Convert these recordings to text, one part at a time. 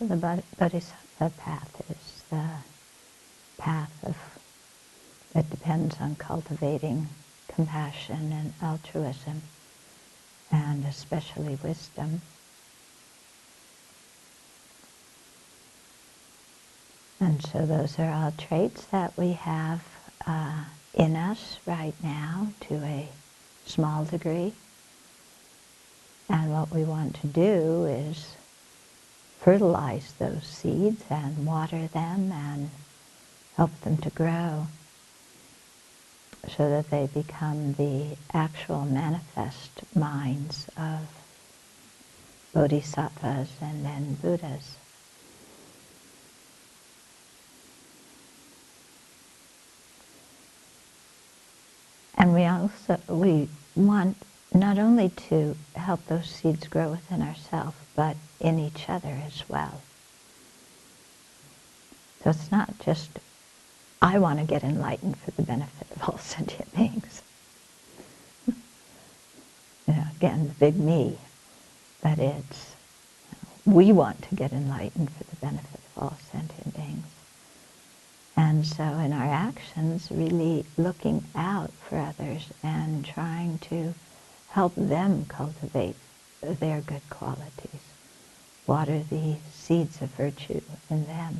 So the Bodhisattva path is the path that depends on cultivating compassion and altruism, and especially wisdom. And so those are all traits that we have in us right now to a small degree. And what we want to do is fertilize those seeds and water them and help them to grow so that they become the actual manifest minds of bodhisattvas and then Buddhas. And we want not only to help those seeds grow within ourselves, but in each other as well. So it's not just, I want to get enlightened for the benefit of all sentient beings. Again, the big me. But it's, we want to get enlightened for the benefit of all sentient beings. And so in our actions, really looking out for others and trying to help them cultivate their good qualities, water the seeds of virtue in them.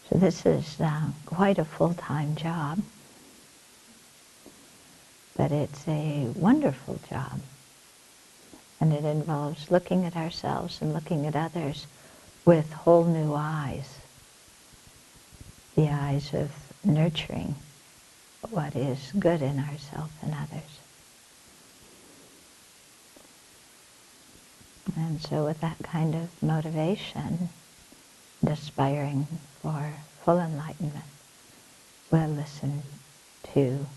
So this is quite a full-time job, but it's a wonderful job. And it involves looking at ourselves and looking at others with whole new eyes, the eyes of nurturing what is good in ourselves and others. And so with that kind of motivation, aspiring for full enlightenment, we'll listen to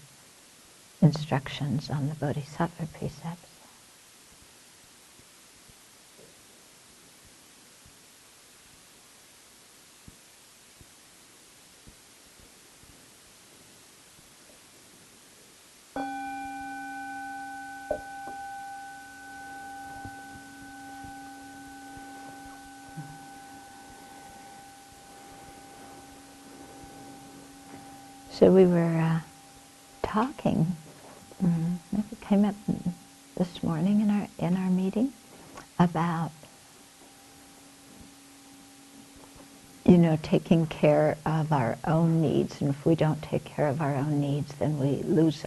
instructions on the Bodhisattva precepts. So we were talking, it came up this morning in our meeting, about taking care of our own needs, and if we don't take care of our own needs, then we lose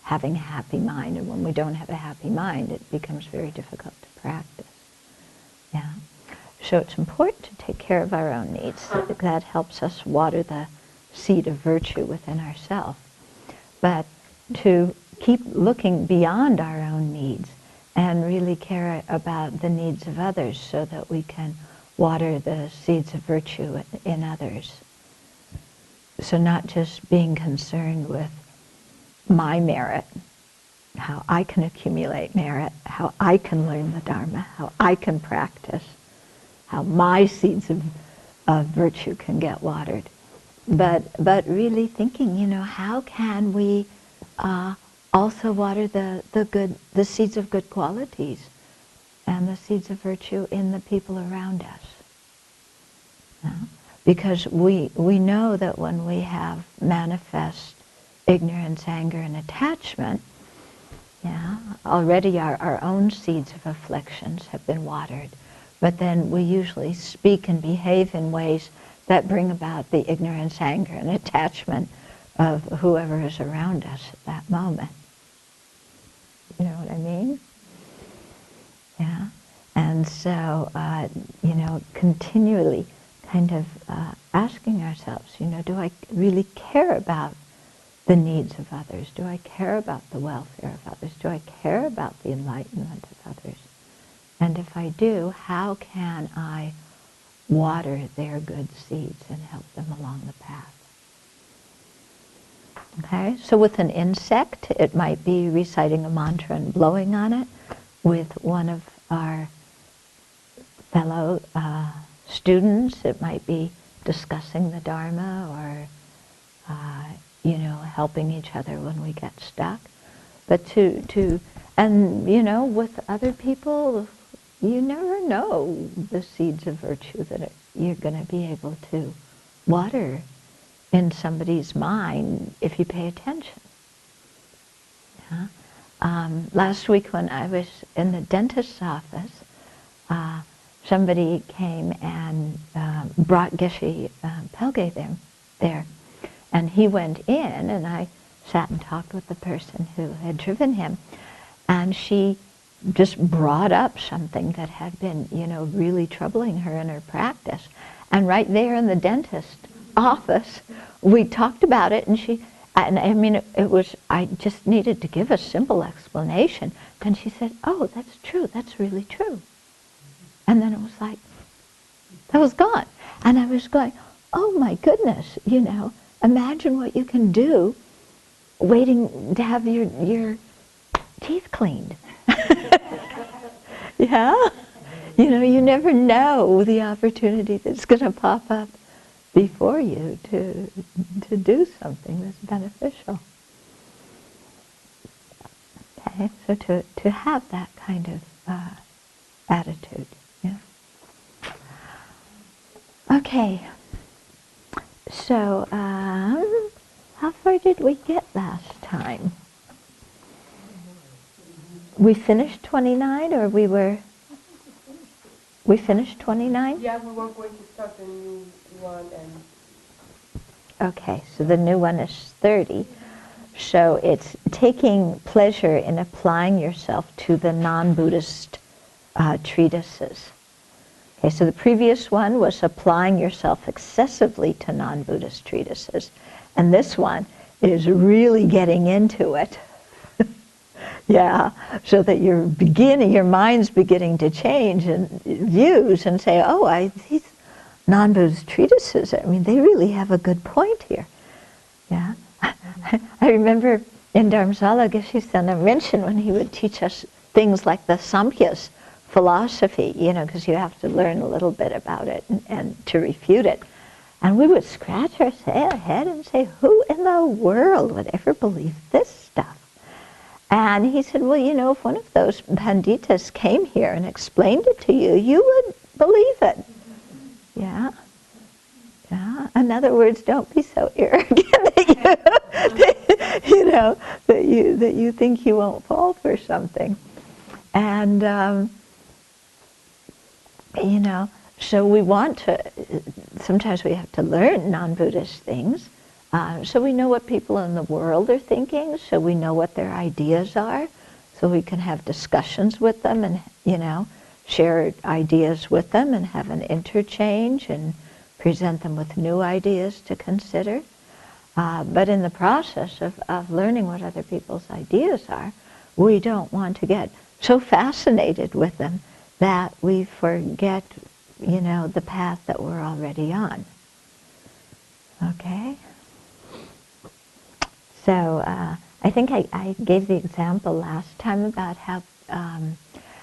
having a happy mind, and when we don't have a happy mind, it becomes very difficult to practice. Yeah. So it's important to take care of our own needs. That helps us water the seed of virtue within ourselves. But to keep looking beyond our own needs and really care about the needs of others so that we can water the seeds of virtue in others. So not just being concerned with my merit, how I can accumulate merit, how I can learn the Dharma, how I can practice, how my seeds of virtue can get watered. But really thinking, how can we also water the seeds of good qualities and the seeds of virtue in the people around us? Because we know that when we have manifest ignorance, anger, and attachment, already our own seeds of afflictions have been watered. But then we usually speak and behave in ways that bring about the ignorance, anger, and attachment of whoever is around us at that moment. You know what I mean? Yeah. And so, continually kind of asking ourselves, do I really care about the needs of others? Do I care about the welfare of others? Do I care about the enlightenment of others? And if I do, how can I water their good seeds and help them along the path? Okay, so with an insect, it might be reciting a mantra and blowing on it. With one of our fellow students, it might be discussing the Dharma or, helping each other when we get stuck. But And, with other people, you never know the seeds of virtue that you're going to be able to water in somebody's mind if you pay attention. Yeah? Last week when I was in the dentist's office, somebody came and brought Geshe Pelge there. And he went in, and I sat and talked with the person who had driven him. And she just brought up something that had been, really troubling her in her practice. And right there in the dentist's office, we talked about it, and I just needed to give a simple explanation. And she said, "Oh, that's true, that's really true." And then it was like, that was gone. And I was going, oh my goodness, imagine what you can do waiting to have your teeth cleaned. Yeah? You never know the opportunity that's going to pop up before you to do something that's beneficial. Okay, so to have that kind of attitude. Yeah. Okay. So, how far did we get last time? We finished 29, or we finished 29? Yeah, we were going to start a new one. Okay, so the new one is 30. So it's taking pleasure in applying yourself to the non-Buddhist treatises. Okay, so the previous one was applying yourself excessively to non-Buddhist treatises. And this one is really getting into it. Yeah, so that your mind's beginning to change and views and say, oh, these non-Buddhist treatises, they really have a good point here. Yeah. I remember in Dharamsala, Geshe-sena mentioned when he would teach us things like the Samkhya's philosophy, because you have to learn a little bit about it and to refute it. And we would scratch our head and say, who in the world would ever believe this stuff? And he said, well, if one of those panditas came here and explained it to you, you would believe it. Yeah. Yeah. In other words, don't be so arrogant that you think you won't fall for something. And so we want to. Sometimes we have to learn non-Buddhist things, so we know what people in the world are thinking. So we know what their ideas are. So we can have discussions with them, and share ideas with them, and have an interchange, and present them with new ideas to consider. But in the process of learning what other people's ideas are, we don't want to get so fascinated with them that we forget, the path that we're already on. Okay? So I think I gave the example last time about how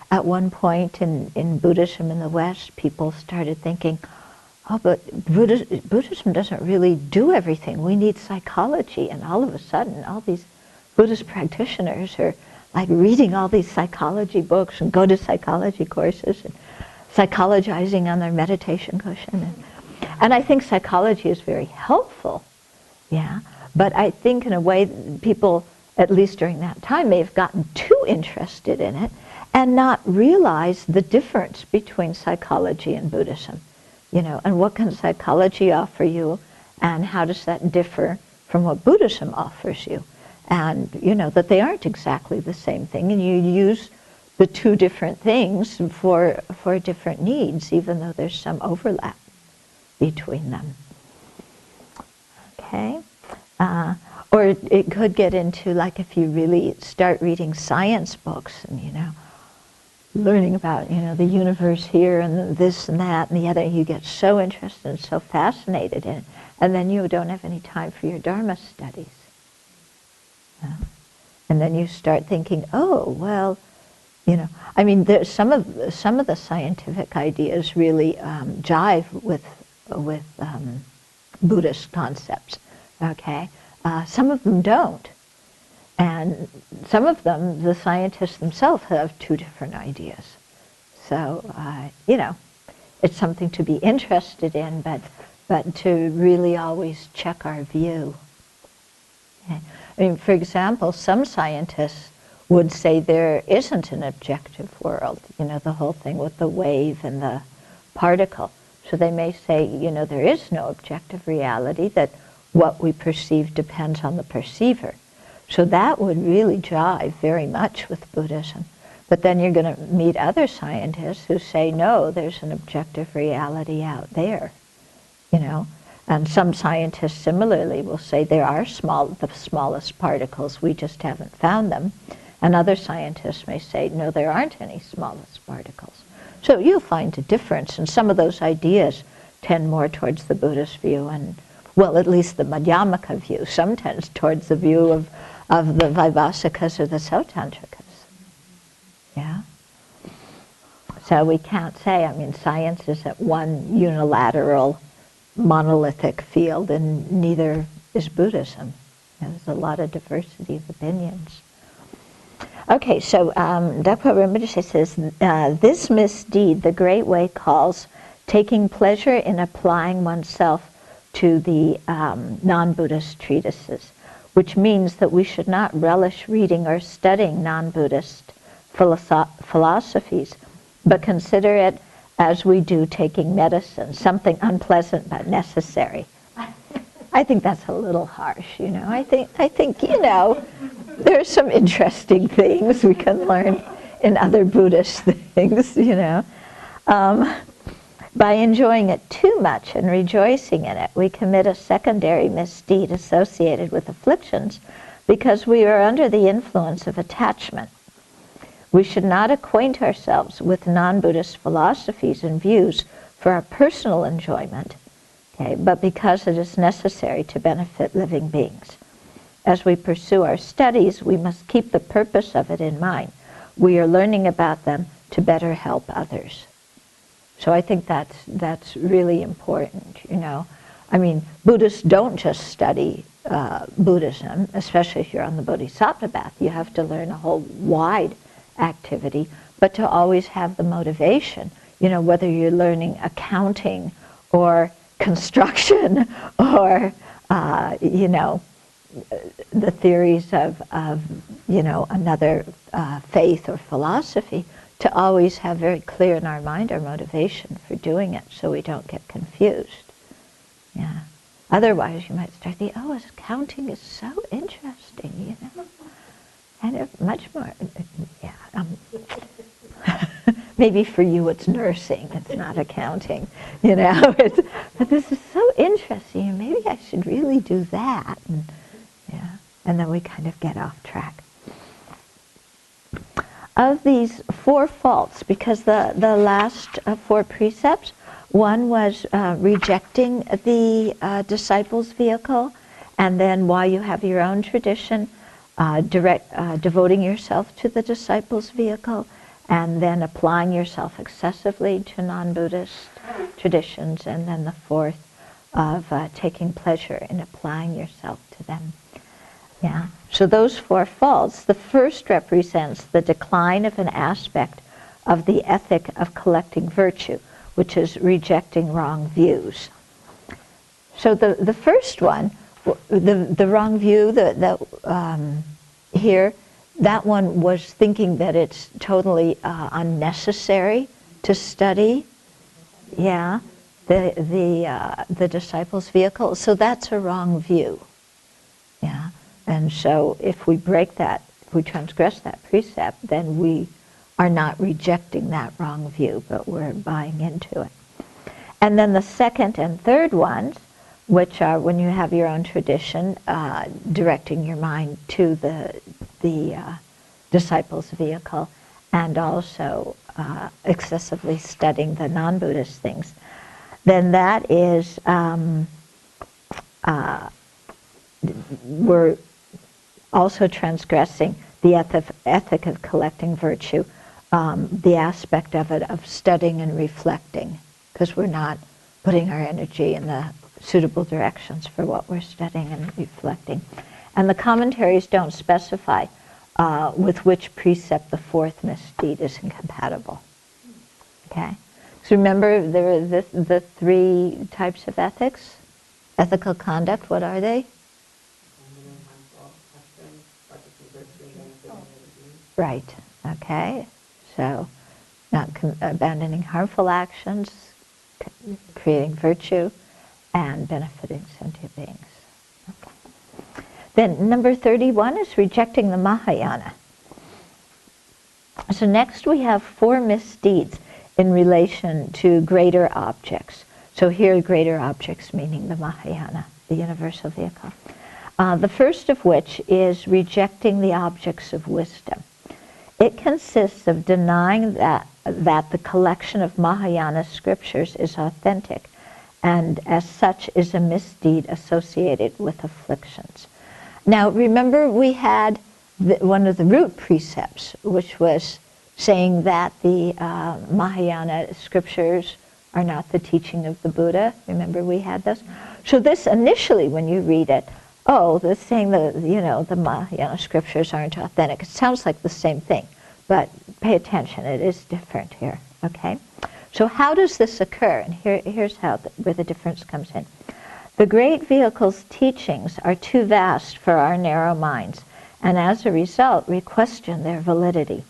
at one point in Buddhism in the West, people started thinking, oh, but Buddhism doesn't really do everything. We need psychology. And all of a sudden, all these Buddhist practitioners are like reading all these psychology books and go to psychology courses and psychologizing on their meditation cushion. And I think psychology is very helpful, yeah. But I think in a way people, at least during that time, may have gotten too interested in it and not realized the difference between psychology and Buddhism. And what can psychology offer you, and how does that differ from what Buddhism offers you? And that they aren't exactly the same thing, and you use the two different things for different needs, even though there's some overlap between them. Okay? Or it could get into, like, if you really start reading science books and, learning about, the universe here and this and that and the other, you get so interested and so fascinated in it, and then you don't have any time for your Dharma studies. And then you start thinking, oh, well, there's some of the scientific ideas really jive with Buddhist concepts. Okay, some of them don't. And some of them, the scientists themselves have two different ideas. So, it's something to be interested in, but to really always check our view. Okay. I mean, for example, some scientists would say there isn't an objective world, the whole thing with the wave and the particle. So they may say, there is no objective reality, that what we perceive depends on the perceiver. So that would really jive very much with Buddhism. But then you're going to meet other scientists who say, no, there's an objective reality out there, And some scientists similarly will say there are the smallest particles, we just haven't found them. And other scientists may say, no, there aren't any smallest particles. So you'll find a difference, and some of those ideas tend more towards the Buddhist view, and, well, at least the Madhyamaka view. Some tends towards the view of the Vaibhasikas or the Sautantrikas. Yeah? So we can't say, science is at one unilateral, monolithic field, and neither is Buddhism. There's a lot of diversity of opinions. Okay, so Dakpa Rinpoche says, this misdeed the Great Way calls taking pleasure in applying oneself to the non-Buddhist treatises, which means that we should not relish reading or studying non-Buddhist philosophies, but consider it as we do taking medicine, something unpleasant but necessary. I think that's a little harsh, I think there's some interesting things we can learn in other Buddhist things, By enjoying it too much and rejoicing in it, we commit a secondary misdeed associated with afflictions because we are under the influence of attachment. We should not acquaint ourselves with non-Buddhist philosophies and views for our personal enjoyment, but because it is necessary to benefit living beings. As we pursue our studies, we must keep the purpose of it in mind. We are learning about them to better help others. So I think that's really important, Buddhists don't just study Buddhism, especially if you're on the Bodhisattva path. You have to learn a whole wide activity, but to always have the motivation, whether you're learning accounting or construction or, the theories of another faith or philosophy, to always have very clear in our mind our motivation for doing it so we don't get confused. Yeah. Otherwise you might start thinking, accounting is so interesting, And much more, maybe for you it's nursing, it's not accounting, but this is so interesting, and maybe I should really do that. And then we kind of get off track. Of these four faults, because the last four precepts, one was rejecting the disciple's vehicle, and then while you have your own tradition, devoting yourself to the disciple's vehicle, and then applying yourself excessively to non-Buddhist traditions, and then the fourth of taking pleasure in applying yourself to them. Yeah. So those four faults, the first represents the decline of an aspect of the ethic of collecting virtue, which is rejecting wrong views. So the first one, the wrong view, here, that one was thinking that it's totally unnecessary to study. Yeah, the disciple's vehicle. So that's a wrong view. Yeah. And so if we break that, if we transgress that precept, then we are not rejecting that wrong view, but we're buying into it. And then the second and third ones, which are when you have your own tradition, directing your mind to the disciple's vehicle, and also excessively studying the non-Buddhist things, then that is, we're also transgressing the ethic of collecting virtue, the aspect of it of studying and reflecting, because we're not putting our energy in the suitable directions for what we're studying and reflecting. And the commentaries don't specify with which precept the fourth misdeed is incompatible. Okay? So remember, there are the three types of ethics. Ethical conduct, what are they? Right, okay. So not abandoning harmful actions, creating virtue, and benefiting sentient beings. Okay. Then number 31 is rejecting the Mahayana. So next we have 4 misdeeds in relation to greater objects. So here greater objects meaning the Mahayana, the universal vehicle. The first of which is rejecting the objects of wisdom. It consists of denying that the collection of Mahayana scriptures is authentic and as such is a misdeed associated with afflictions. Now remember we had one of the root precepts, which was saying that the Mahayana scriptures are not the teaching of the Buddha. Remember we had this? So this initially when you read it, oh, they're saying that, the Mahayana scriptures aren't authentic. It sounds like the same thing, but pay attention, it is different here, okay? So how does this occur? And here's where the difference comes in. The great vehicle's teachings are too vast for our narrow minds, and as a result, we question their validity.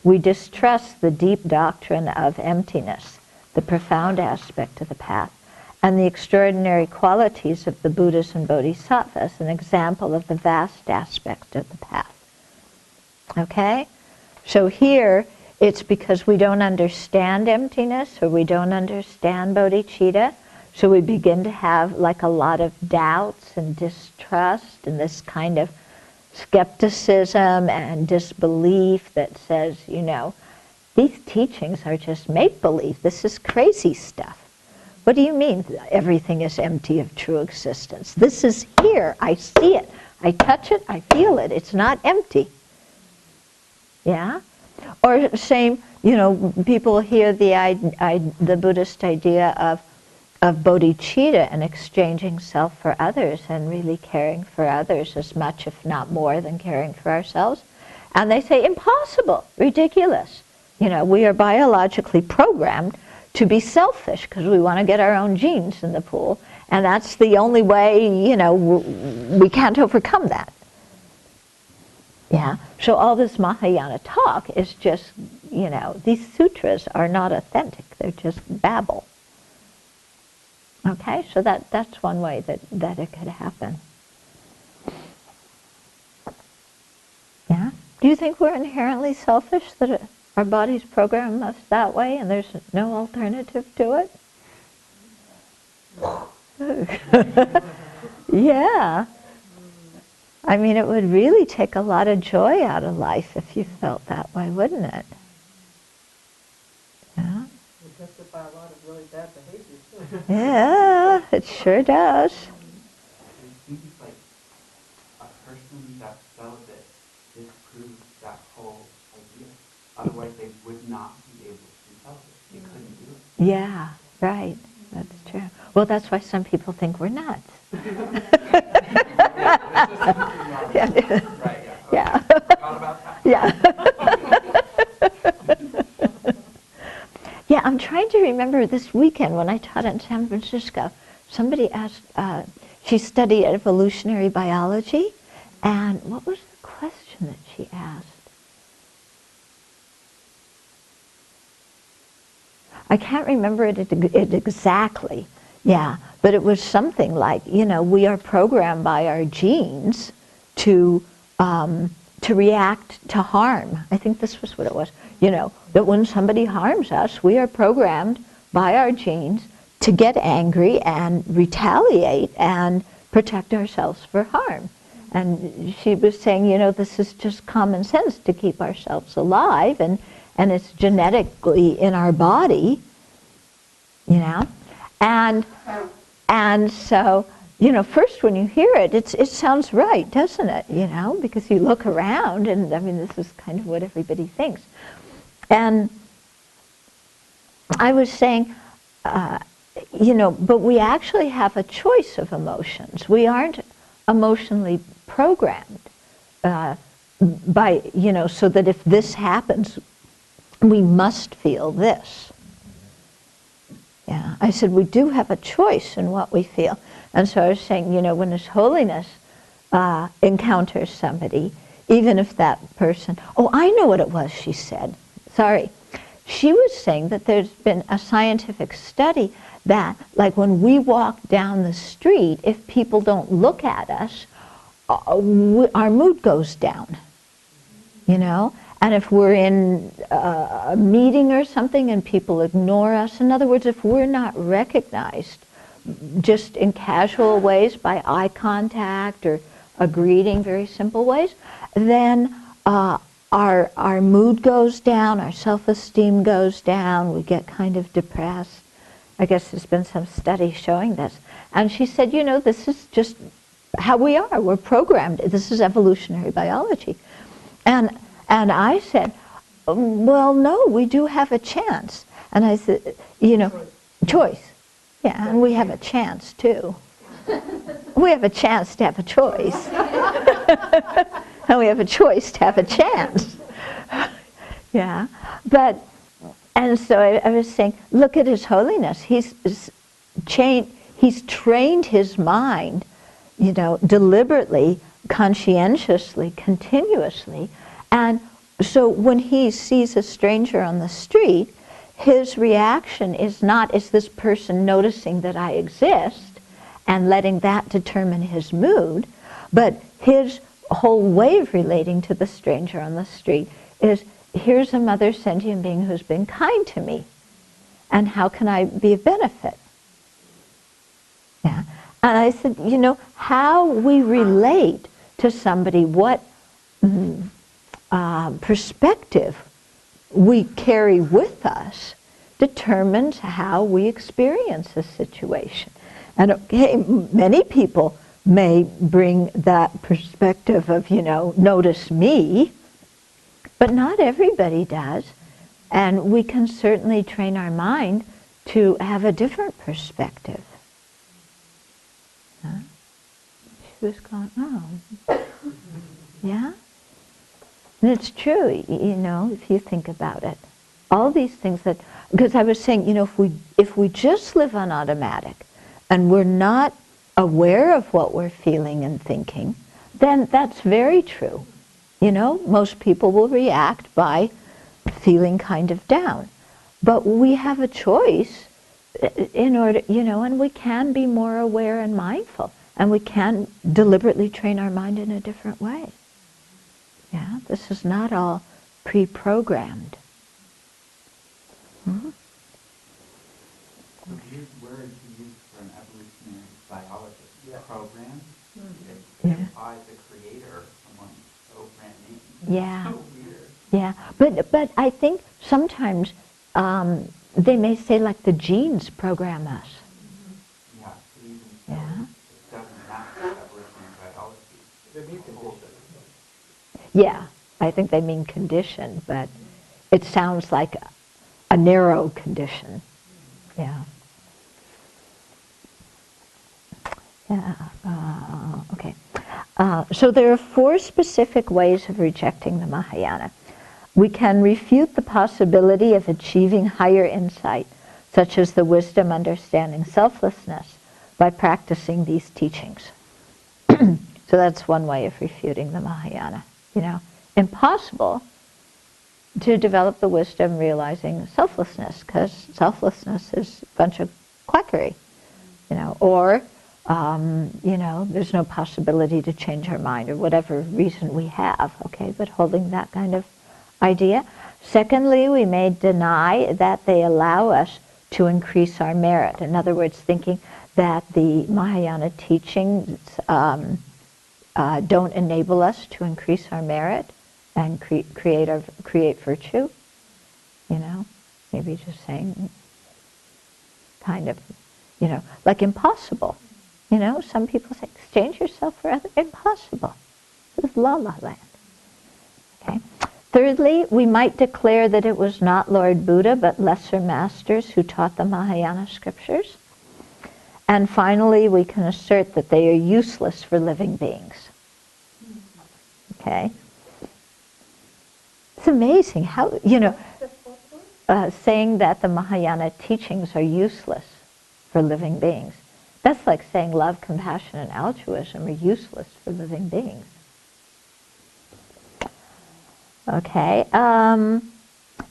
We distrust the deep doctrine of emptiness, the profound aspect of the path, and the extraordinary qualities of the Buddhas and Bodhisattvas, an example of the vast aspect of the path. Okay? So here, it's because we don't understand emptiness, or we don't understand bodhicitta, so we begin to have like a lot of doubts and distrust and this kind of skepticism and disbelief that says, these teachings are just make-believe. This is crazy stuff. What do you mean everything is empty of true existence? This is here. I see it. I touch it. I feel it. It's not empty. Yeah? Or same, people hear the Buddhist idea of bodhicitta and exchanging self for others and really caring for others as much, if not more, than caring for ourselves. And they say, impossible, ridiculous. We are biologically programmed to be selfish because we want to get our own genes in the pool. And that's the only way, we can't overcome that. Yeah. So all this Mahayana talk is just, these sutras are not authentic. They're just babble. Okay, so that's one way that it could happen. Yeah? Do you think we're inherently selfish, that our bodies program us that way and there's no alternative to it? Yeah. I mean, it would really take a lot of joy out of life if you felt that way, wouldn't it? Yeah. It would justify a lot of really bad behavior. Yeah, it sure does. It seems like a person that's celibate disproves that whole idea. Otherwise, they would not be able to be celibate. They couldn't do it. Yeah, right. That's true. Well, that's why some people think we're nuts. Yeah. Right, yeah. Yeah. Forgot about that. Yeah. Yeah, I'm trying to remember this weekend when I taught in San Francisco, somebody asked, she studied evolutionary biology, and what was the question that she asked? I can't remember it exactly, yeah, but it was something like, we are programmed by our genes to react to harm. I think this was what it was. That when somebody harms us, we are programmed by our genes to get angry and retaliate and protect ourselves for harm. And she was saying, this is just common sense to keep ourselves alive, and it's genetically in our body, And so, first when you hear it, it sounds right, doesn't it? Because you look around and, this is kind of what everybody thinks. And I was saying, but we actually have a choice of emotions. We aren't emotionally programmed by, so that if this happens, we must feel this. Yeah, I said we do have a choice in what we feel. And so I was saying, when His Holiness encounters somebody, even if that person, oh, I know what it was, she said. Sorry. She was saying that there's been a scientific study that, like when we walk down the street, if people don't look at us, our mood goes down, And if we're in a meeting or something and people ignore us, in other words, if we're not recognized just in casual ways by eye contact or a greeting, very simple ways, then our mood goes down, our self-esteem goes down, we get kind of depressed. I guess there's been some studies showing this. And she said, this is just how we are. We're programmed. This is evolutionary biology. And I said, well, no, we do have a chance. And I said, choice. Yeah, and we have a chance, too. We have a chance to have a choice. And we have a choice to have a chance. Yeah, and so I was saying, look at His Holiness. He's trained his mind, deliberately, conscientiously, continuously. And so when he sees a stranger on the street, his reaction is not, is this person noticing that I exist and letting that determine his mood, but his whole way of relating to the stranger on the street is, here's a mother sentient being who's been kind to me, and how can I be of benefit? Yeah. And I said, how we relate to somebody, what perspective we carry with us determines how we experience a situation. And okay, many people may bring that perspective of, notice me, but not everybody does. And we can certainly train our mind to have a different perspective. Huh? Who's going, oh. Yeah? And it's true, if you think about it. All these things that, because I was saying, if we just live on automatic and we're not aware of what we're feeling and thinking, then that's very true. Most people will react by feeling kind of down. But we have a choice in order, and we can be more aware and mindful. And we can deliberately train our mind in a different way. Yeah, this is not all pre-programmed. Mm-hmm. So weird word to use for an evolutionary biologist. Yeah. Program. Mm-hmm. It implies a creator, someone so brand name. Yeah. So weird. Yeah, but I think sometimes they may say like the genes program us. Mm-hmm. Yeah. Even so, yeah. It doesn't match evolutionary biology. They mean condition. Yeah, I think they mean condition, but it sounds like a narrow condition. Yeah. Yeah, okay. So there are 4 specific ways of rejecting the Mahayana. We can refute the possibility of achieving higher insight, such as the wisdom understanding selflessness, by practicing these teachings. So that's one way of refuting the Mahayana. Impossible to develop the wisdom realizing selflessness, because selflessness is a bunch of quackery, or there's no possibility to change our mind or whatever reason we have, okay, but holding that kind of idea. Secondly, we may deny that they allow us to increase our merit. In other words, thinking that the Mahayana teachings don't enable us to increase our merit and create virtue. Maybe just saying kind of, like impossible. Some people say, exchange yourself for other, impossible. This is la-la land. Okay. Thirdly, we might declare that it was not Lord Buddha, but lesser masters who taught the Mahayana scriptures. And finally, we can assert that they are useless for living beings. Okay. It's amazing how, saying that the Mahayana teachings are useless for living beings. That's like saying love, compassion, and altruism are useless for living beings. Okay.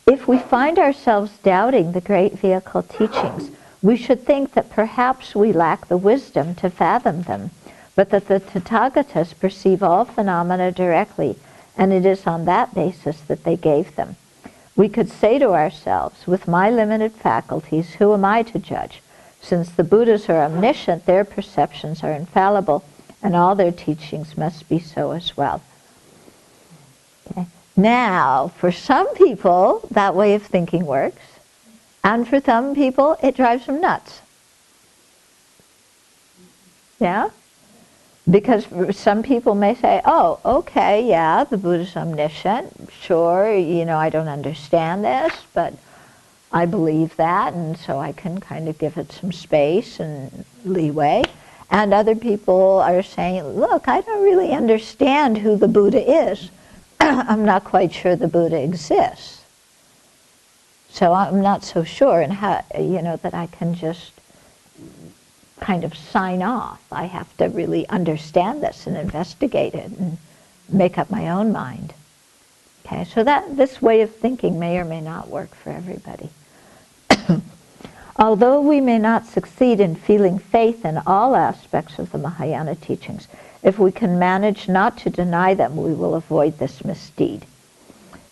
If we find ourselves doubting the great vehicle teachings, we should think that perhaps we lack the wisdom to fathom them, but that the Tathagatas perceive all phenomena directly, and it is on that basis that they gave them. We could say to ourselves, with my limited faculties, who am I to judge? Since the Buddhas are omniscient, their perceptions are infallible, and all their teachings must be so as well. Okay. Now, for some people, that way of thinking works, and for some people, it drives them nuts. Yeah? Because some people may say, oh, okay, yeah, the Buddha's omniscient. Sure, I don't understand this, but I believe that, and so I can kind of give it some space and leeway. And other people are saying, look, I don't really understand who the Buddha is. I'm not quite sure the Buddha exists. So I'm not so sure and how, that I can just kind of sign off. I have to really understand this and investigate it and make up my own mind. Okay, so this way of thinking may or may not work for everybody. Although we may not succeed in feeling faith in all aspects of the Mahayana teachings, if we can manage not to deny them, we will avoid this misdeed.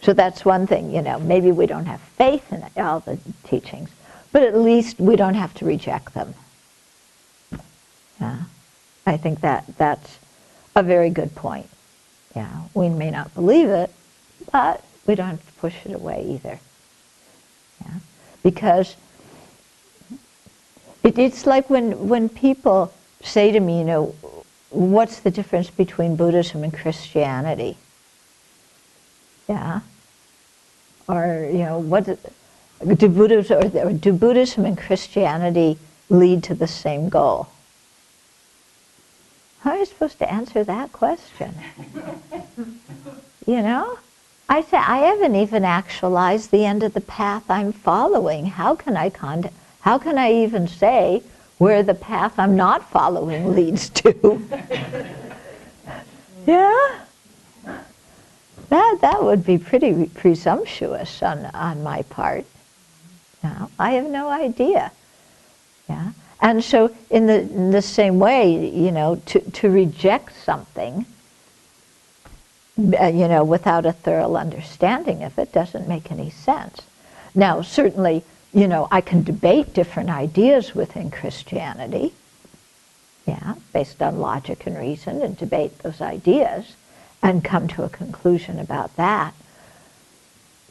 So that's one thing, maybe we don't have faith in all the teachings, but at least we don't have to reject them. Yeah, I think that's a very good point. Yeah, we may not believe it, but we don't have to push it away either. Yeah, because it's like when people say to me, what's the difference between Buddhism and Christianity? Yeah, or do Buddhism and Christianity lead to the same goal? How am I supposed to answer that question? I say, I haven't even actualized the end of the path I'm following. How can I even say where the path I'm not following leads to? Yeah? That would be pretty presumptuous on my part. Yeah, I have no idea. Yeah? And so in the same way, to reject something, without a thorough understanding of it doesn't make any sense. Now, certainly, I can debate different ideas within Christianity, yeah, based on logic and reason, and debate those ideas and come to a conclusion about that.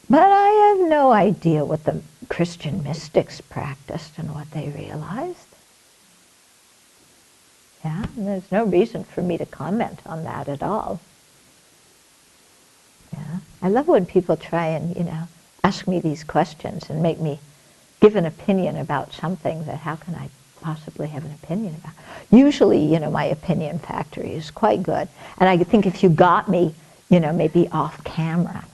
But I have no idea what the Christian mystics practiced and what they realized. Yeah, and there's no reason for me to comment on that at all. Yeah, I love when people try and, ask me these questions and make me give an opinion about something that how can I possibly have an opinion about. Usually, my opinion factory is quite good. And I think if you got me, maybe off camera.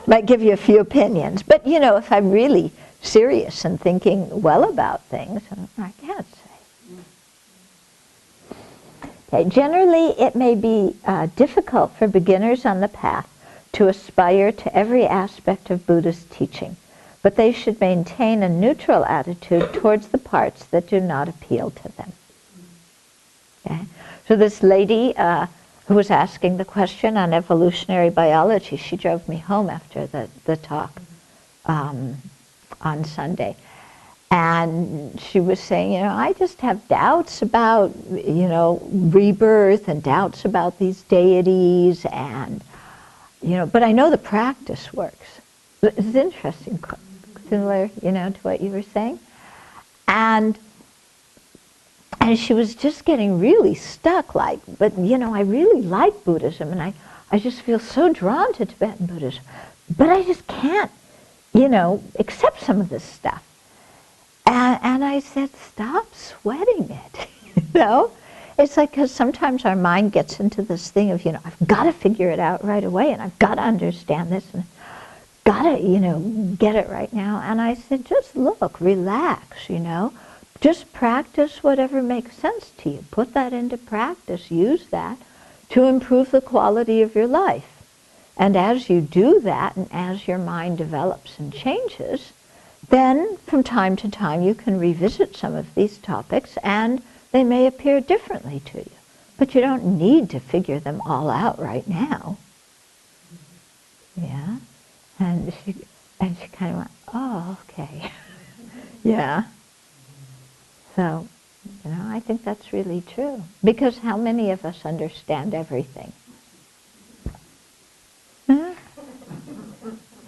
Might give you a few opinions. But, if I'm really serious and thinking well about things, I can't say. Okay, generally, it may be difficult for beginners on the path to aspire to every aspect of Buddhist teaching, but they should maintain a neutral attitude towards the parts that do not appeal to them. Okay? So this lady who was asking the question on evolutionary biology, she drove me home after the talk on Sunday. And she was saying, I just have doubts about, rebirth and doubts about these deities and, but I know the practice works. It's interesting, similar, to what you were saying. And she was just getting really stuck, but, I really like Buddhism and I just feel so drawn to Tibetan Buddhism. But I just can't, accept some of this stuff. And I said, stop sweating it, you know? It's like, because sometimes our mind gets into this thing of, I've got to figure it out right away, and I've got to understand this, and got to, get it right now. And I said, just look, relax, Just practice whatever makes sense to you. Put that into practice. Use that to improve the quality of your life. And as you do that, and as your mind develops and changes, then from time to time you can revisit some of these topics and they may appear differently to you. But you don't need to figure them all out right now. Yeah? And she kind of went, oh, okay. Yeah. So, I think that's really true. Because how many of us understand everything? Huh?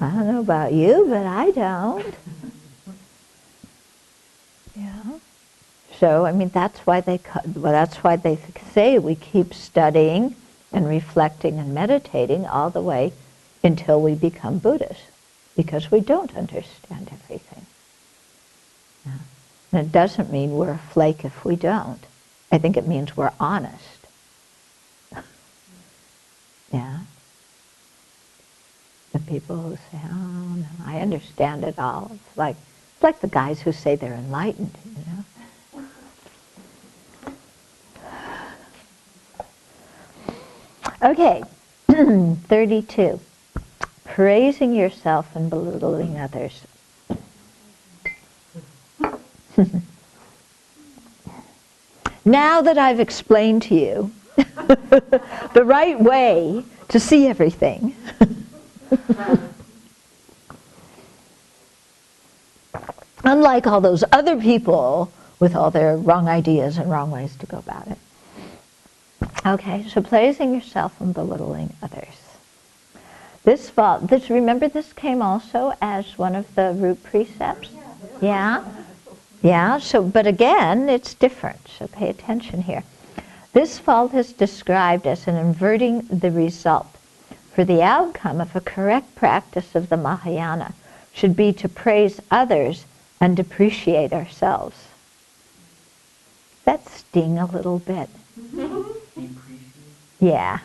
I don't know about you, but I don't. Yeah. So, that's why they say we keep studying and reflecting and meditating all the way until we become Buddhists, because we don't understand everything. Yeah. And it doesn't mean we're a flake if we don't. I think it means we're honest. Yeah. The people who say, oh, no, I understand it all. It's like the guys who say they're enlightened, Okay, 32. Praising yourself and belittling others. Now that I've explained to you the right way to see everything, unlike all those other people with all their wrong ideas and wrong ways to go about it. Okay, so praising yourself and belittling others. Remember this came also as one of the root precepts? Yeah? Yeah, but again, it's different, so pay attention here. This fault is described as an inverting the result. For the outcome of a correct practice of the Mahayana should be to praise others and depreciate ourselves. That sting a little bit. Yeah.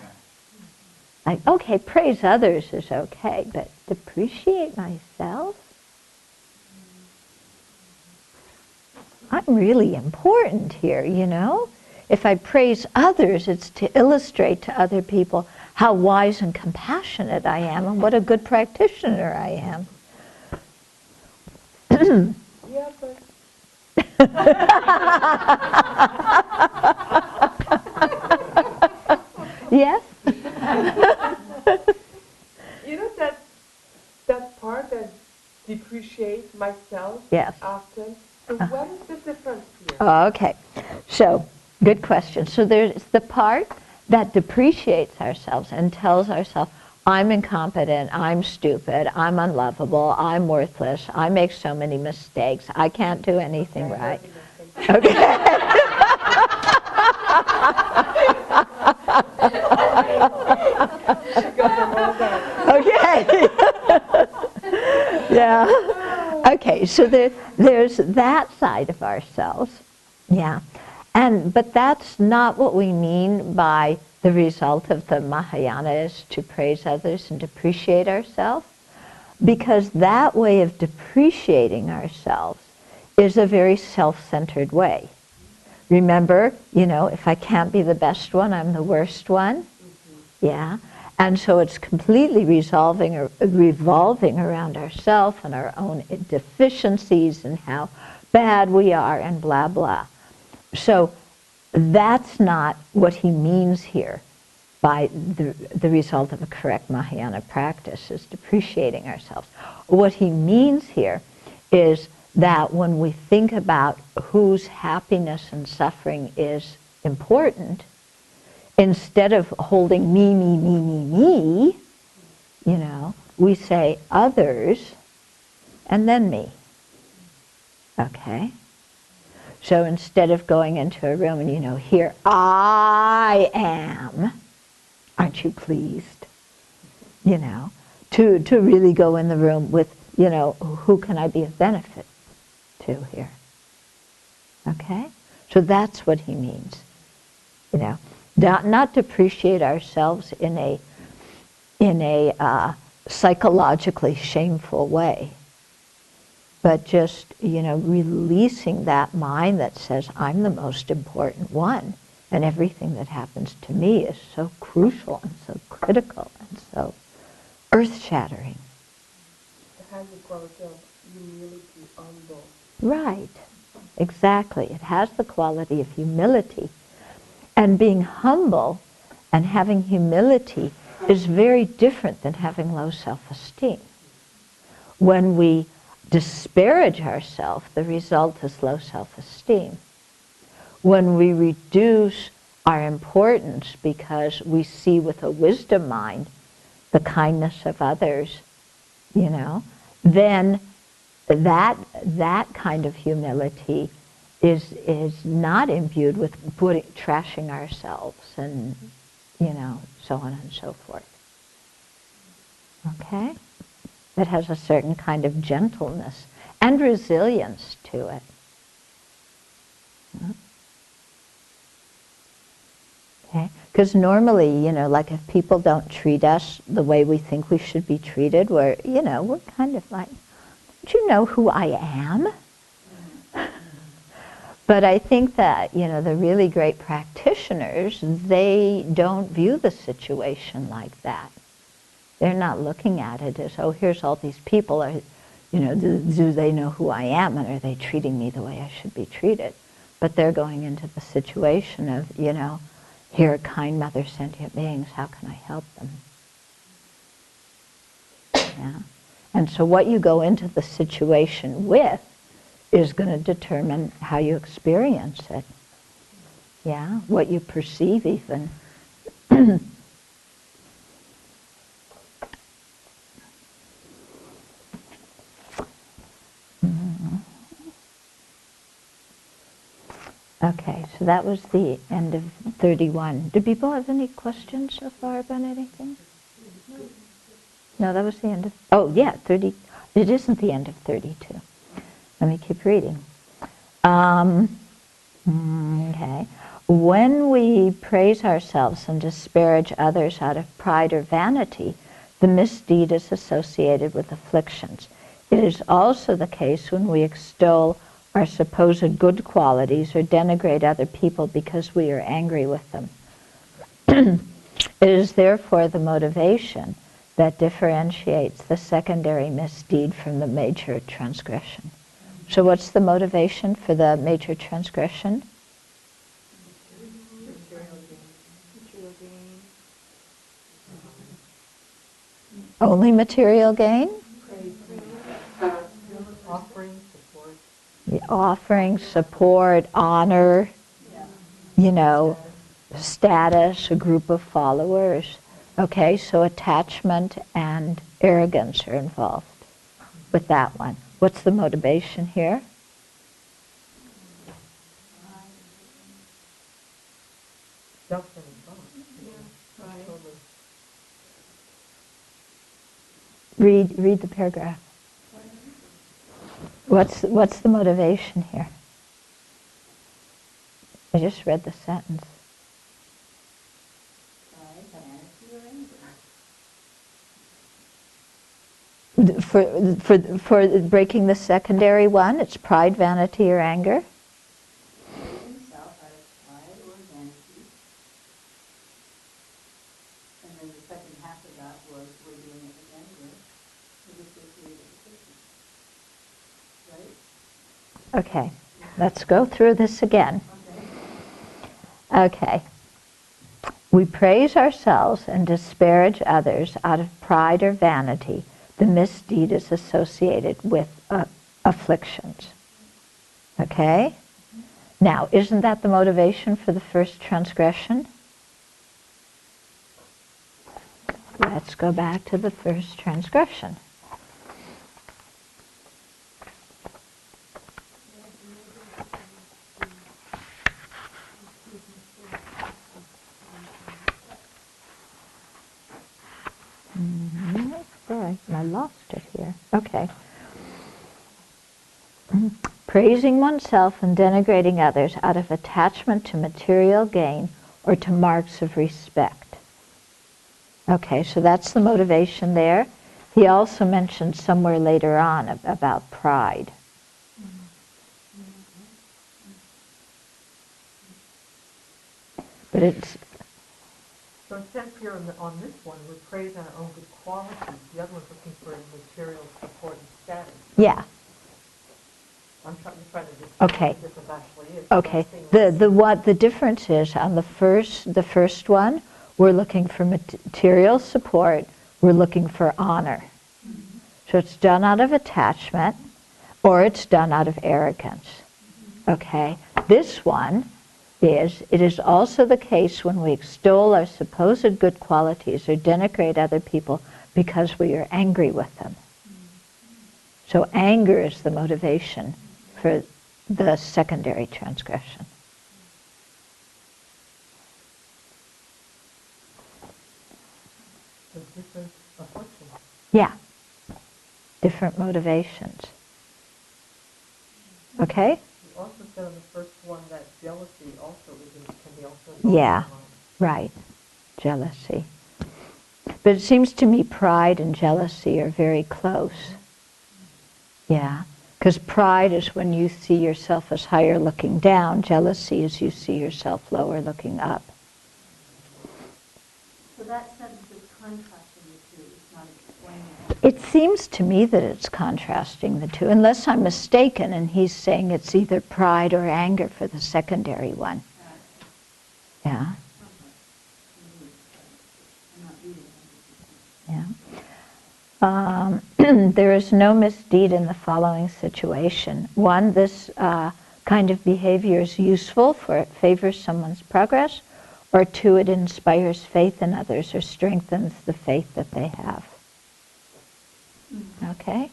Okay, praise others is okay, but depreciate myself? I'm really important here, If I praise others, it's to illustrate to other people how wise and compassionate I am and what a good practitioner I am. Yeah, but... Yes? that part that depreciates myself Yes. often. So what is the difference here? Okay, so good question. So there's the part that depreciates ourselves and tells ourselves, I'm incompetent, I'm stupid, I'm unlovable, I'm worthless, I make so many mistakes, I can't do anything right. Okay. Okay. Yeah. Okay, so there's that side of ourselves. Yeah. But that's not what we mean by the result of the Mahayana is to praise others and depreciate ourselves, because that way of depreciating ourselves is a very self-centered way. Remember, if I can't be the best one, I'm the worst one. Mm-hmm. Yeah. And so it's completely revolving around ourselves and our own deficiencies and how bad we are and blah, blah. So that's not what he means here by the result of a correct Mahayana practice is depreciating ourselves. What he means here is that when we think about whose happiness and suffering is important, instead of holding me, we say others and then me. Okay? So instead of going into a room and, here I am, aren't you pleased? To really go in the room with, who can I be of benefit to here? Okay? So that's what he means. You know, not depreciate ourselves in a psychologically shameful way, but just, you know, releasing that mind that says, I'm the most important one, and everything that happens to me is so crucial and so critical and so earth-shattering. It has the quality of humility, humble. Right, exactly. It has the quality of humility. And being humble and having humility is very different than having low self-esteem. When we disparage ourselves, the result is low self-esteem. When we reduce our importance because we see with a wisdom mind the kindness of others, you know, then that kind of humility is not imbued with trashing ourselves and, you know, so on and so forth. Okay? It has a certain kind of gentleness and resilience to it. Okay? Because normally, you know, like if people don't treat us the way we think we should be treated, we're kind of like, don't you know who I am? But I think that, you know, the really great practitioners, they don't view the situation like that. They're not looking at it as, oh, here's all these people, you know, do they know who I am, and are they treating me the way I should be treated? But they're going into the situation of, you know, here are kind mother sentient beings, how can I help them? Yeah. And so what you go into the situation with is going to determine how you experience it. Yeah, what you perceive even. Okay, so that was the end of 31. Do people have any questions so far about anything? No, that was the end of, oh yeah, 30. It isn't the end of 32. Let me keep reading. Okay. When we praise ourselves and disparage others out of pride or vanity, the misdeed is associated with afflictions. It is also the case when we extol our supposed good qualities or denigrate other people because we are angry with them. It is therefore the motivation that differentiates the secondary misdeed from the major transgression. So what's the motivation for the major transgression? Only material gain? Offering, support. Offering, support, honor, you know, status, a group of followers. Okay, so attachment and arrogance are involved with that one. What's the motivation here? Read the paragraph. What's the motivation here? I just read the sentence. For breaking the secondary one, it's pride, vanity, or anger. Himself out of pride or vanity. And then the second half of that was we're doing it with anger. Right? Okay, let's go through this again. Okay. We praise ourselves and disparage others out of pride or vanity. The misdeed is associated with afflictions. Okay? Now, isn't that the motivation for the first transgression? Let's go back to the first transgression. Sorry, I lost it here. Okay. praising oneself and denigrating others out of attachment to material gain or to marks of respect. Okay, so that's the motivation there. He also mentioned somewhere later on about pride. But it's... So it says here on this one, we're praising our own good qualities. The other one's looking for material support and status. Yeah. I'm trying to just Okay. what the difference actually is. Okay. The difference is on the first one, we're looking for material support. We're looking for honor. So it's done out of attachment, or it's done out of arrogance. Okay. This one is, it is also the case when we extol our supposed good qualities or denigrate other people because we are angry with them. So anger is the motivation for the secondary transgression. So different afflictions. Yeah. Different motivations. Okay? You also said on the first one that jealousy also can be also involved. Yeah. Right. Jealousy. But it seems to me pride and jealousy are very close. Yeah. Because pride is when you see yourself as higher looking down. Jealousy is you see yourself lower looking up. So that sentence is contrasting the two, it's not explaining it. It seems to me that it's contrasting the two, unless I'm mistaken, and he's saying it's either pride or anger for the secondary one. Yeah. Yeah. There is no misdeed in the following situation. One, this kind of behavior is useful, for it favors someone's progress, or two, it inspires faith in others or strengthens the faith that they have. Okay?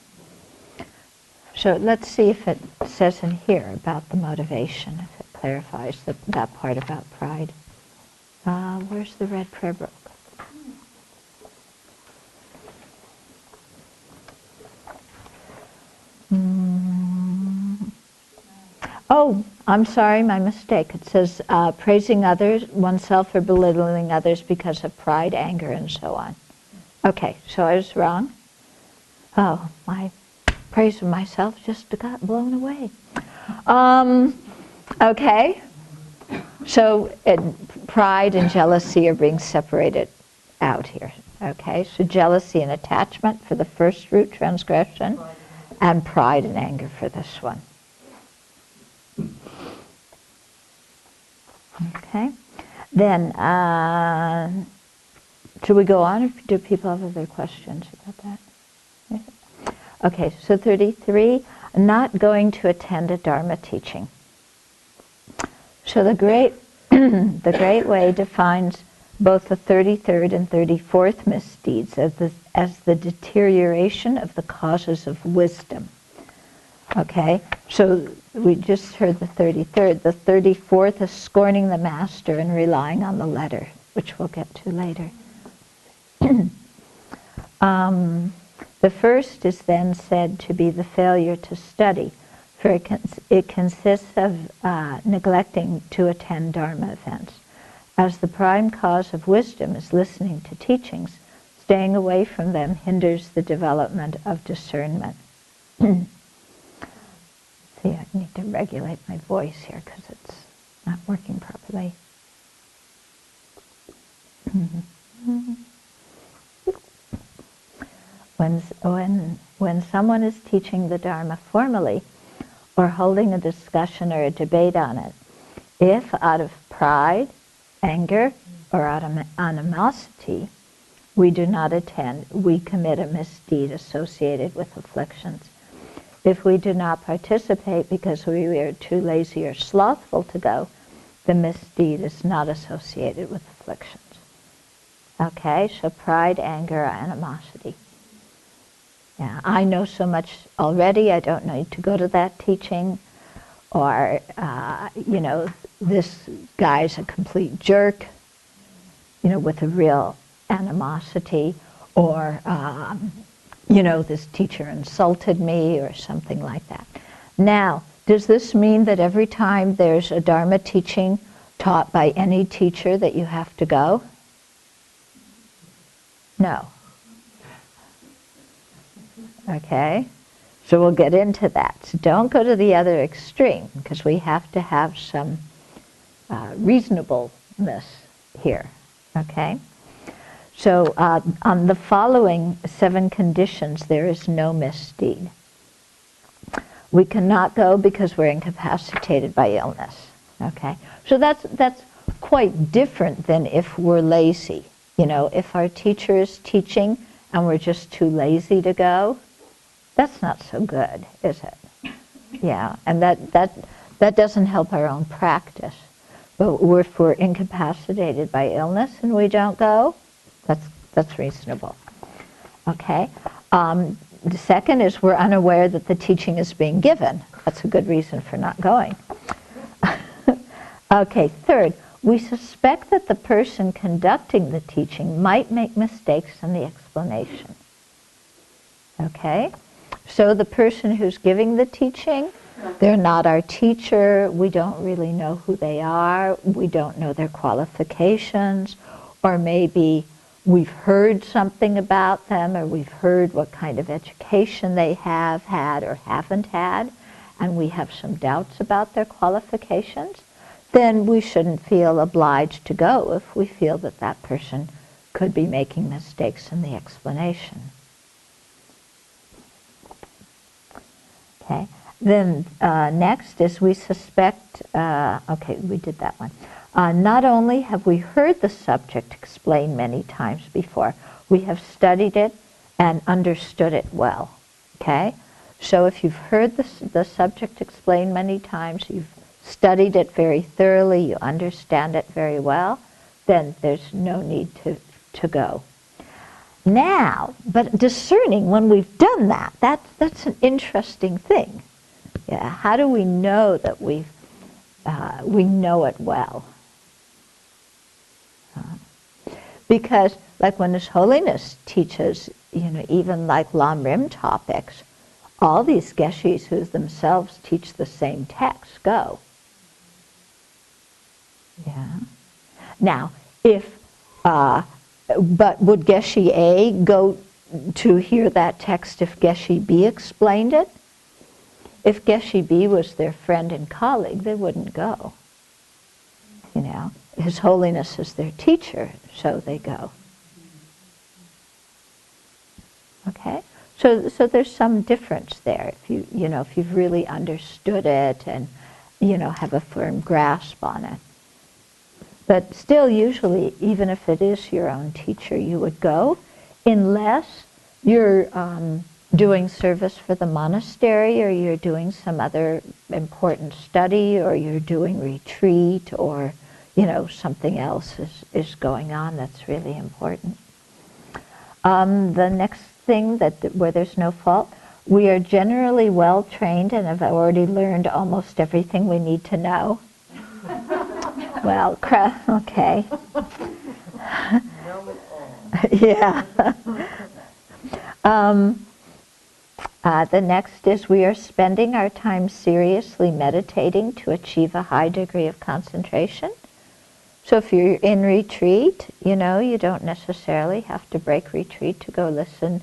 So let's see if it says in here about the motivation, if it clarifies that part about pride. Where's the red prayer book? Oh, I'm sorry, my mistake. It says praising others, oneself, or belittling others because of pride, anger, and so on. Okay, so I was wrong. Oh, my praise of myself just got blown away. Okay, so pride and jealousy are being separated out here. Okay, so jealousy and attachment for the first root transgression, and pride and anger for this one. Okay, then should we go on, or do people have other questions about that? Okay, so 33, not going to attend a Dharma teaching. So the great way defines both the 33rd and 34th misdeeds as the deterioration of the causes of wisdom. Okay, so we just heard the 33rd. The 34th is scorning the master and relying on the letter, which we'll get to later. The first is then said to be the failure to study, for it consists of neglecting to attend Dharma events. As the prime cause of wisdom is listening to teachings, staying away from them hinders the development of discernment. See, I need to regulate my voice here because it's not working properly. When someone is teaching the Dharma formally, or holding a discussion or a debate on it, if out of pride, anger, or out of animosity we do not attend, we commit a misdeed associated with afflictions. If we do not participate because we are too lazy or slothful to go, the misdeed is not associated with afflictions. Okay, so pride, anger, animosity. Yeah, I know so much already, I don't need to go to that teaching, or, this guy's a complete jerk, with a real animosity, or, this teacher insulted me, or something like that. Now, Does this mean that every time there's a Dharma teaching taught by any teacher that you have to go? No. Okay? So we'll get into that. So don't go to the other extreme, because we have to have some reasonableness here. Okay? So on the following 7 conditions, there is no misdeed. We cannot go because we're incapacitated by illness. Okay? So that's quite different than if we're lazy. You know, if our teacher is teaching and we're just too lazy to go, that's not so good, is it? Yeah, and that doesn't help our own practice. But if we're incapacitated by illness and we don't go, that's reasonable. Okay. The second is we're unaware that the teaching is being given. That's a good reason for not going. Okay. Third, we suspect that the person conducting the teaching might make mistakes in the explanation. Okay. So the person who's giving the teaching, they're not our teacher. We don't really know who they are. We don't know their qualifications. Or maybe we've heard something about them, or we've heard what kind of education they have had or haven't had, and we have some doubts about their qualifications. Then we shouldn't feel obliged to go if we feel that that person could be making mistakes in the explanation. Okay. Then next is we suspect, okay, we did that one. Not only have we heard the subject explained many times before, we have studied it and understood it well. Okay? So if you've heard the subject explained many times, you've studied it very thoroughly, you understand it very well, then there's no need to go. Now, but discerning when we've done that, that's an interesting thing. Yeah, how do we know that we know it well? Because, like when His Holiness teaches, you know, even like Lam Rim topics, all these Geshis who themselves teach the same text go. Yeah. Now, but would Geshe A go to hear that text if Geshe B explained it? If Geshe B was their friend and colleague, they wouldn't go. You know, His Holiness is their teacher, so they go. Okay, so there's some difference there. If if you've really understood it and have a firm grasp on it. But still, usually, even if it is your own teacher, you would go, unless you're doing service for the monastery, or you're doing some other important study, or you're doing retreat, or something else is going on that's really important. The next thing where there's no fault, we are generally well trained and have already learned almost everything we need to know. Well, okay. Know it all. Yeah. The next is we are spending our time seriously meditating to achieve a high degree of concentration. So if you're in retreat, you don't necessarily have to break retreat to go listen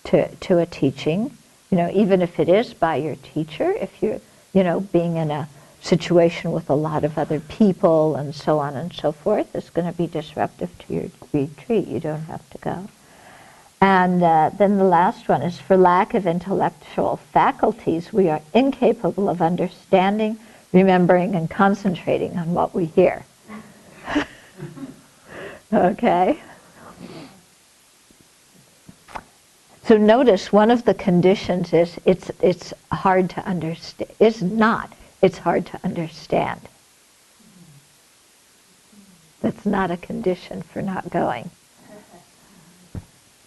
to a teaching. Even if it is by your teacher, if you're, being in a situation with a lot of other people and so on and so forth, is going to be disruptive to your retreat. You don't have to go. And then the last one is, for lack of intellectual faculties, we are incapable of understanding, remembering, and concentrating on what we hear. Okay? So notice one of the conditions is it's hard to understand. It's hard to understand. That's not a condition for not going.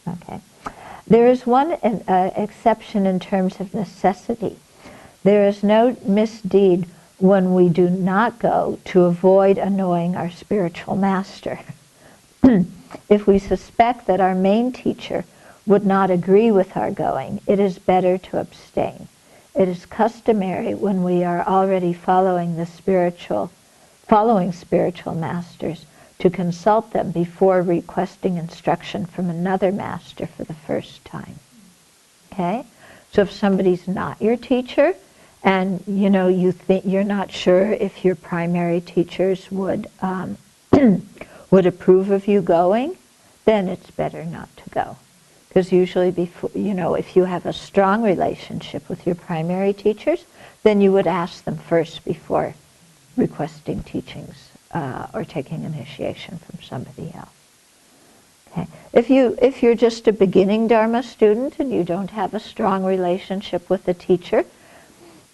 Okay. There is one exception in terms of necessity. There is no misdeed when we do not go to avoid annoying our spiritual master. If we suspect that our main teacher would not agree with our going, it is better to abstain. it is customary when we are already following spiritual masters to consult them before requesting instruction from another master for the first time. Okay? So if somebody's not your teacher, and you think you're not sure if your primary teachers would would approve of you going, then it's better not to go. Because usually before, if you have a strong relationship with your primary teachers, then you would ask them first before requesting teachings or taking initiation from somebody else. Okay. If you're just a beginning Dharma student and you don't have a strong relationship with the teacher,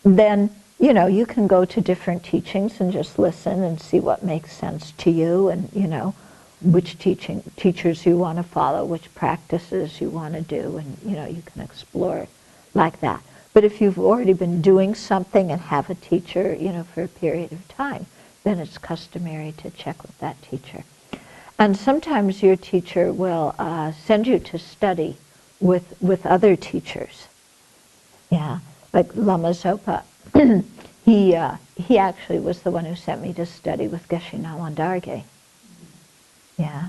then you can go to different teachings and just listen and see what makes sense to you, and which teachers you want to follow, which practices you want to do, and you can explore like that. But if you've already been doing something and have a teacher for a period of time, then it's customary to check with that teacher. And sometimes your teacher will send you to study with other teachers. Yeah, like Lama Zopa. He actually was the one who sent me to study with Geshe Nawan Darge. Yeah,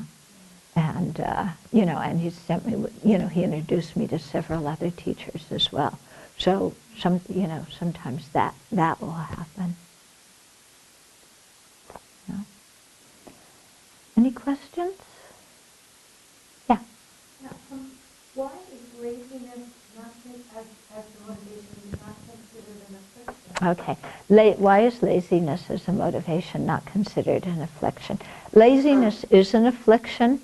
and and he sent me, he introduced me to several other teachers as well. So sometimes that will happen. Yeah. Any questions? Yeah. Now, why is laziness not as the motivation not considered an affliction? Okay. Why is laziness as a motivation not considered an affliction? Laziness is an affliction,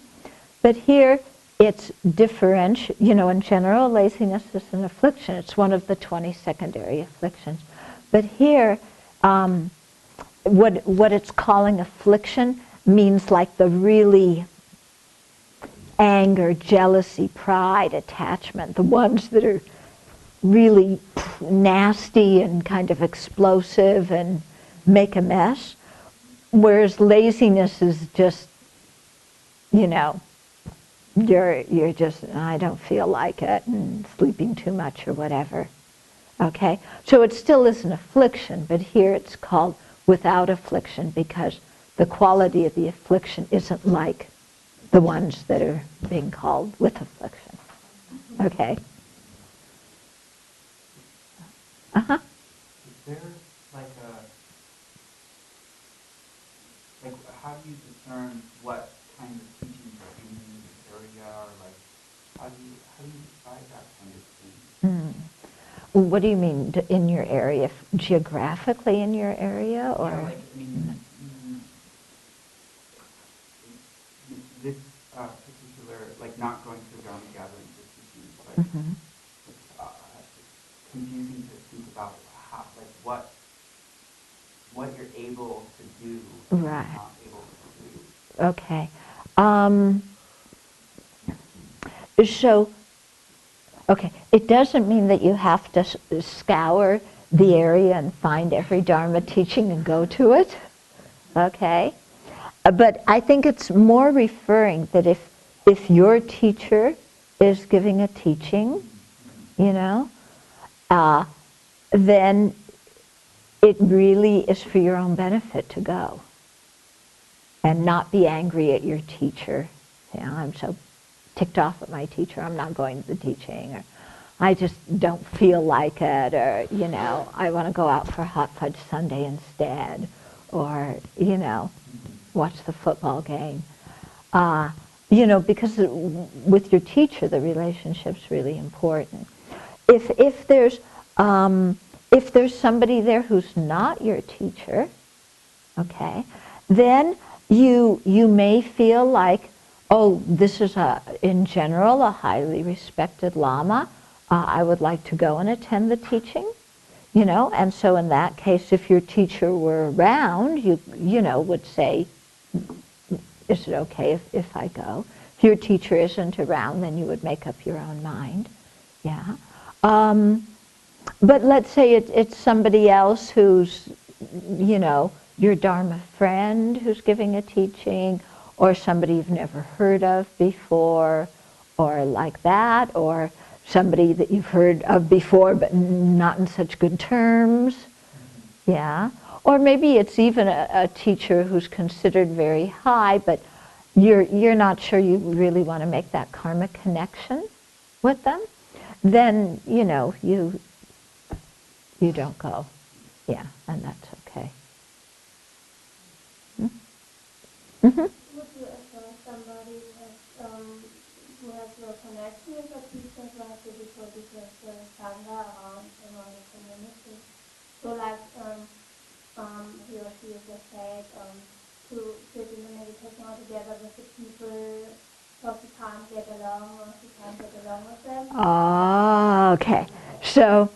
but here it's differential. In general, laziness is an affliction. It's one of the 20 secondary afflictions. But here, what it's calling affliction means like the really anger, jealousy, pride, attachment, the ones that are really nasty and kind of explosive and make a mess. Whereas laziness is just, you're just, I don't feel like it, and sleeping too much or whatever. Okay? So it still is an affliction, but here it's called without affliction because the quality of the affliction isn't like the ones that are being called with affliction. Okay? Uh-huh. Is there how do you discern what kind of teachings are in this area, or how do you decide that kind of thing? What do you mean in your area? Geographically in your area, or? Yeah, this particular, not going to a Dharma gathering for teachings, it's confusing to think about how, what you're able to do and Right. not able to do. Okay. Okay, it doesn't mean that you have to scour the area and find every Dharma teaching and go to it. Okay? But I think it's more referring that if your teacher is giving a teaching, then it really is for your own benefit to go and not be angry at your teacher. I'm so ticked off at my teacher, I'm not going to the teaching, or I just don't feel like it, or, I want to go out for hot fudge sundae instead, or, watch the football game. Because with your teacher, the relationship's really important. If there's somebody there who's not your teacher, okay, then you may feel like, oh, this is in general a highly respected Lama. I would like to go and attend the teaching, and so in that case, if your teacher were around, you would say, is it okay if I go? If your teacher isn't around, then you would make up your own mind. Yeah. But let's say it's somebody else who's, your Dharma friend who's giving a teaching, or somebody you've never heard of before, or like that, or somebody that you've heard of before but not in such good terms. Yeah. Or maybe it's even a teacher who's considered very high, but you're not sure you really want to make that karmic connection with them. Then, you don't go. Yeah, and that's okay. Mm-hmm. Would you advise somebody who has no connection with a teacher who has to be told because standard among the community? So like he or she is just said to sit in the meditation all together with the people because he can't get along or he can't get along with them? Oh, okay. So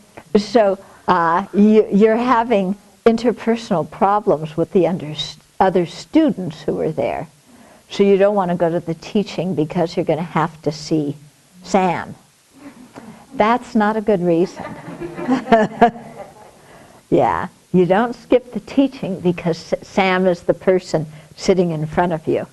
you're having interpersonal problems with the other students who are there. So you don't want to go to the teaching because you're going to have to see Sam. That's not a good reason. Yeah, you don't skip the teaching because Sam is the person sitting in front of you.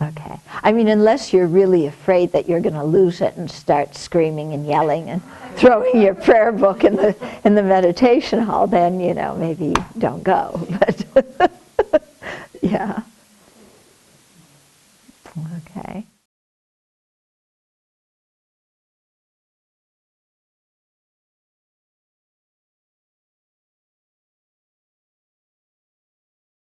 Okay. I mean, unless you're really afraid that you're going to lose it and start screaming and yelling and throwing your prayer book in the meditation hall, then, maybe don't go. But